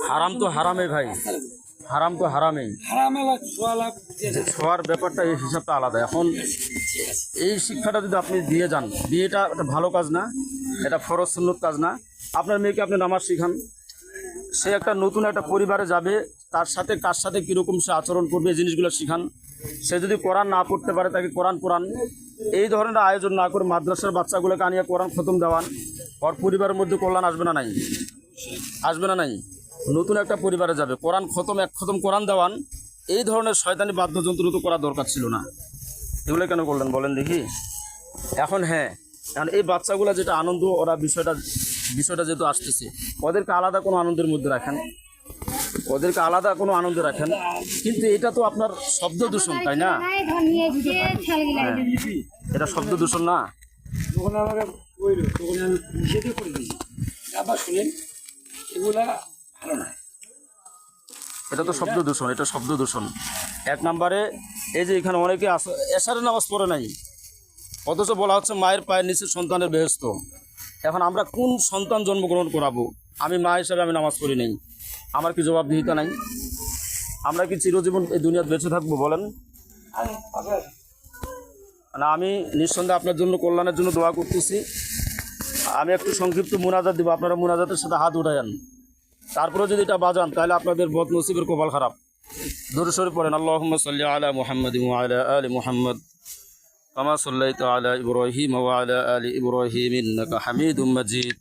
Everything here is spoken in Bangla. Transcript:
হারাম তো হারামে ভাই, হারাম তো হারামেই। ছোঁয়ার ব্যাপারটা এই হিসাবটা আলাদা। এখন এই শিক্ষাটা যদি আপনি দিয়ে যান, বিয়েটা একটা ভালো কাজ না, এটা ফরজ সুন্নত কাজ না। আপনার মেয়েকে আপনি নামাজ শিখান, সে একটা নতুন একটা পরিবারে যাবে, তার সাথে কার সাথে কীরকম সে আচরণ করবে এই জিনিসগুলো শিখান। সে যদি কোরআন না পড়তে পারে তাকে কোরআন পড়ান। এই ধরনের আয়োজন না করে মাদ্রাসার বাচ্চাগুলোকে আনিয়ে কোরআন খতম দেওয়ান, ওর পরিবারের মধ্যে কল্যাণ আসবে না নাই? আসবে না নাই? নতুন একটা পরিবারে যাবে, কোরআন খতম এক খতম কোরআন দেওয়ান। এই ধরনের শয়তানি বাদ্যযন্ত্র তো করা দরকার ছিল না। এগুলো কেন করলেন বলেন দেখি? এখন হ্যাঁ, কারণ এই বাচ্চাগুলো যেটা আনন্দ, ওরা বিষয়টা যেহেতু আসতেছে, ওদেরকে আলাদা কোনো আনন্দের মধ্যে রাখেন, ওদেরকে আলাদা কোনো আনন্দে রাখেন। কিন্তু এটা তো আপনার শব্দ দূষণ, তাই না? হ্যাঁ, এটা শব্দ দূষণ না? যখন আমাকে বইল তখন আমি নিষেধ করে দিয়েছি। আবার শুনেন, এগুলা ভালো নয়। এটা তো শব্দ দূষণ, এটা শব্দ দূষণ। এক নম্বরে এই যে এখানে অনেকে এশারের নামাজ পড়ে নাই, অথচ বলা হচ্ছে মায়ের পায়ের নিচে সন্তানের বেহেশত। এখন আমরা কোন সন্তান জন্মগ্রহণ করাবো? আমি মা হিসাবে আমি নামাজ পড়ি নাই, আমার কি জবাবদিহিতা নাই? আমরা কি চিরজীবন এই দুনিয়াতে বেঁচে থাকবো বলেন? না, আমি নিঃসন্দেহে আপনার জন্য কল্যাণের জন্য দোয়া করতেছি। আমি একটু সংক্ষিপ্ত মুনাজাত দিব, আপনারা মুনাজাতের সাথে হাত উঠায়েন। তারপরে যদি এটা বাজান তাহলে আপনাদের বদনসিবের কপাল খারাপ। দরুদ শরীফ পড়েন। আল্লাহুম্মা সাল্লি আলা মুহাম্মাদিন ওয়া আলা আলি মুহাম্মাদ কামা সাল্লাইতা আলা ইব্রাহিম ওয়া আলা আলি ইব্রাহিম ইন্নাকা হামিদুম মাজিদ।